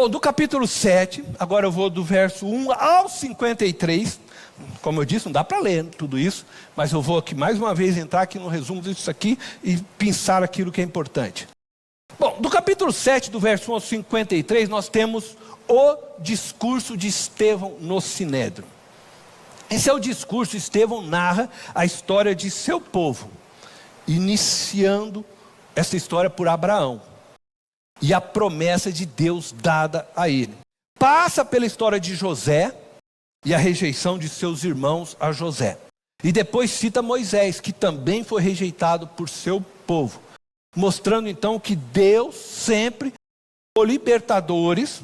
Bom, do capítulo 7, agora eu vou do verso 1 ao 53. Como eu disse, não dá para ler tudo isso, mas eu vou aqui mais uma vez entrar aqui no resumo disso aqui e pensar aquilo que é importante. Bom, do capítulo 7, do verso 1 ao 53, nós temos o discurso de Estevão no Sinédrio. Em seu discurso, Estevão narra a história de seu povo, iniciando essa história por Abraão e a promessa de Deus dada a ele. Passa pela história de José e a rejeição de seus irmãos a José. E depois cita Moisés, que também foi rejeitado por seu povo, mostrando então que Deus sempre foi libertadores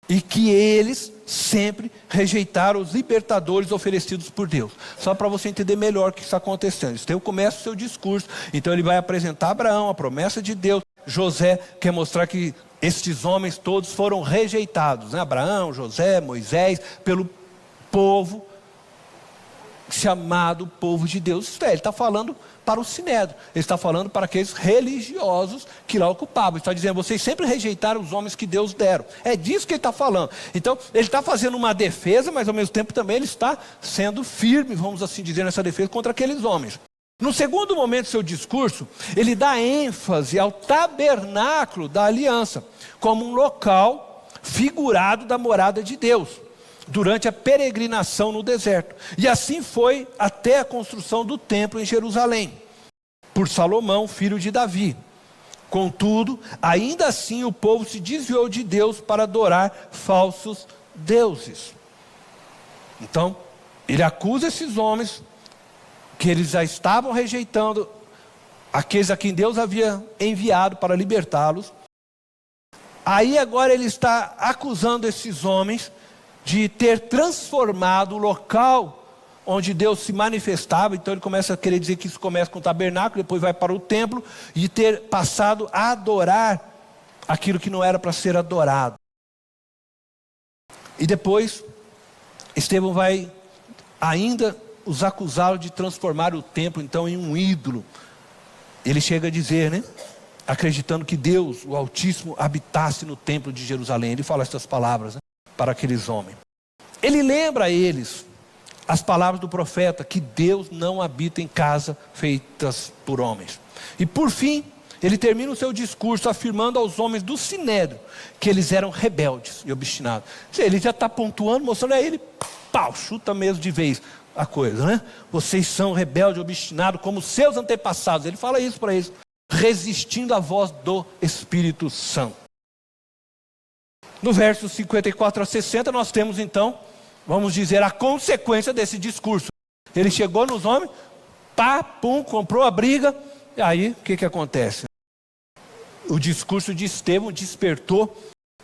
e que eles sempre rejeitaram os libertadores oferecidos por Deus. Só para você entender melhor o que está acontecendo. Estevão começa o seu discurso, então ele vai apresentar Abraão, a promessa de Deus. José quer mostrar que estes homens todos foram rejeitados, né? Abraão, José, Moisés, pelo povo chamado povo de Deus. Isto é, ele está falando para o Sinédrio, ele está falando para aqueles religiosos que lá ocupavam. Ele está dizendo, vocês sempre rejeitaram os homens que Deus deram. É disso que ele está falando. Então, ele está fazendo uma defesa, mas ao mesmo tempo também ele está sendo firme, vamos assim dizer, nessa defesa contra aqueles homens. No segundo momento do seu discurso, ele dá ênfase ao tabernáculo da aliança, como um local figurado da morada de Deus, durante a peregrinação no deserto. E assim foi até a construção do templo em Jerusalém, por Salomão, filho de Davi. Contudo, ainda assim o povo se desviou de Deus para adorar falsos deuses. Então, ele acusa esses homens, que eles já estavam rejeitando aqueles a quem Deus havia enviado para libertá-los. Aí agora ele está acusando esses homens de ter transformado o local onde Deus se manifestava. Então ele começa a querer dizer que isso começa com o tabernáculo, depois vai para o templo, e ter passado a adorar aquilo que não era para ser adorado. E depois Estevão vai ainda os acusá-los de transformar o templo então em um ídolo. Ele chega a dizer, né, acreditando que Deus, o Altíssimo, habitasse no templo de Jerusalém. Ele fala essas palavras, né, para aqueles homens. Ele lembra a eles as palavras do profeta, que Deus não habita em casa feitas por homens. E por fim, ele termina o seu discurso afirmando aos homens do Sinédrio que eles eram rebeldes e obstinados. Ele já está pontuando, mostrando a ele, pau, chuta mesmo de vez a coisa, né? Vocês são rebeldes e obstinados como seus antepassados. Ele fala isso para eles, resistindo à voz do Espírito Santo. No verso 54 a 60 nós temos então, vamos dizer, a consequência desse discurso. Ele chegou nos homens, pá, pum, comprou a briga, e aí o que acontece? O discurso de Estevão despertou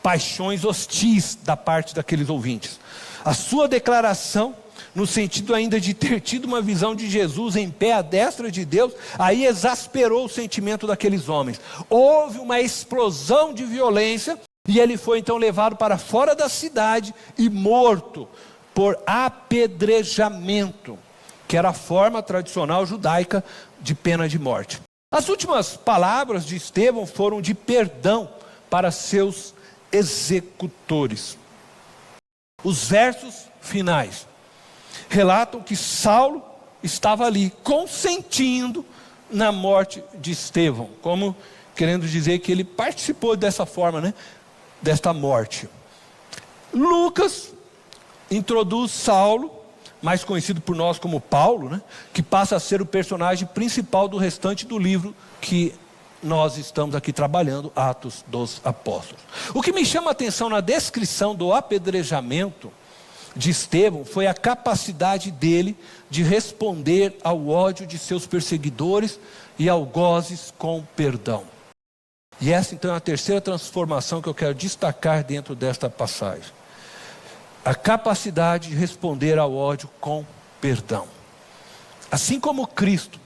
paixões hostis da parte daqueles ouvintes. A sua declaração, no sentido ainda de ter tido uma visão de Jesus em pé à destra de Deus, aí exasperou o sentimento daqueles homens. Houve uma explosão de violência, e ele foi então levado para fora da cidade e morto por apedrejamento, que era a forma tradicional judaica de pena de morte. As últimas palavras de Estevão foram de perdão para seus executores. Os versos finais relatam que Saulo estava ali consentindo na morte de Estevão, como querendo dizer que ele participou dessa forma, né, desta morte. Lucas introduz Saulo, mais conhecido por nós como Paulo, né, que passa a ser o personagem principal do restante do livro que nós estamos aqui trabalhando, Atos dos Apóstolos. O que me chama a atenção na descrição do apedrejamento de Estevão foi a capacidade dele de responder ao ódio de seus perseguidores e algozes com perdão. E essa então é a terceira transformação que eu quero destacar dentro desta passagem. A capacidade de responder ao ódio com perdão. Assim como Cristo,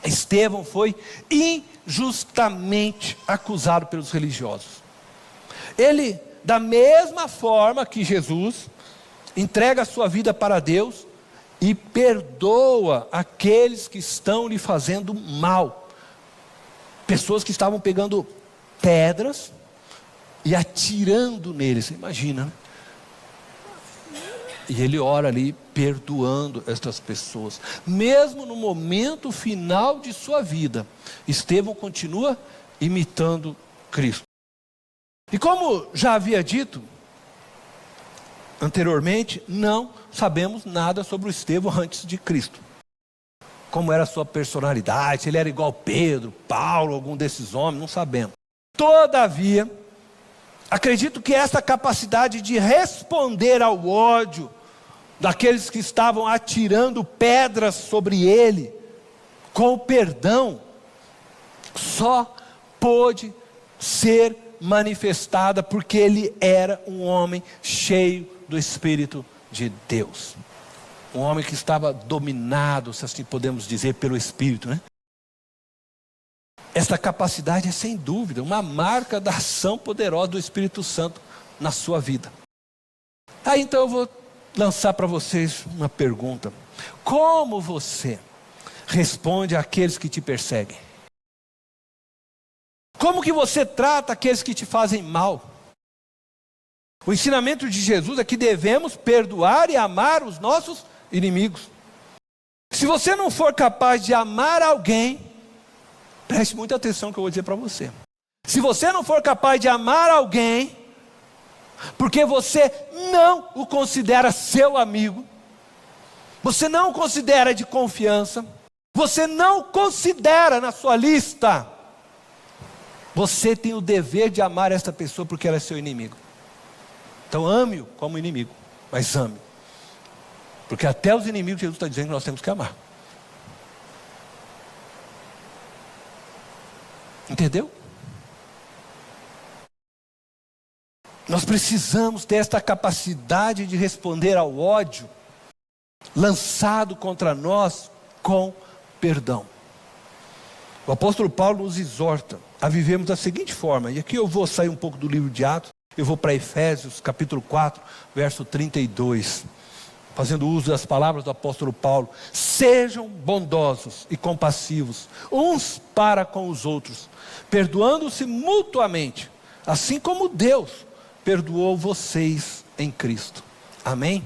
Estevão foi injustamente acusado pelos religiosos. Ele, da mesma forma que Jesus, entrega a sua vida para Deus e perdoa aqueles que estão lhe fazendo mal. Pessoas que estavam pegando pedras e atirando nele. Você imagina, né? E ele ora ali, perdoando estas pessoas. Mesmo no momento final de sua vida, Estevão continua imitando Cristo. E como já havia dito anteriormente, não sabemos nada sobre o Estevão antes de Cristo. Como era a sua personalidade, se ele era igual Pedro, Paulo, algum desses homens, não sabemos. Todavia, acredito que essa capacidade de responder ao ódio daqueles que estavam atirando pedras sobre ele, com o perdão, só pôde ser manifestada porque ele era um homem cheio do Espírito de Deus. Um homem que estava dominado, se assim podemos dizer, pelo Espírito, né? Essa capacidade é sem dúvida uma marca da ação poderosa do Espírito Santo na sua vida. Aí então eu vou lançar para vocês uma pergunta: como você responde àqueles que te perseguem? Como que você trata aqueles que te fazem mal? O ensinamento de Jesus é que devemos perdoar e amar os nossos inimigos. Se você não for capaz de amar alguém, preste muita atenção no que eu vou dizer para você. Se você não for capaz de amar alguém, porque você não o considera seu amigo, você não o considera de confiança, você não o considera na sua lista, você tem o dever de amar esta pessoa porque ela é seu inimigo. Então ame-o como inimigo, mas ame. Porque até os inimigos Jesus está dizendo que nós temos que amar. Entendeu? Nós precisamos ter esta capacidade de responder ao ódio lançado contra nós com perdão. O apóstolo Paulo nos exorta a vivermos da seguinte forma, e aqui eu vou sair um pouco do livro de Atos, eu vou para Efésios capítulo 4, verso 32, fazendo uso das palavras do apóstolo Paulo: sejam bondosos e compassivos uns para com os outros, perdoando-se mutuamente, assim como Deus perdoou vocês em Cristo. Amém?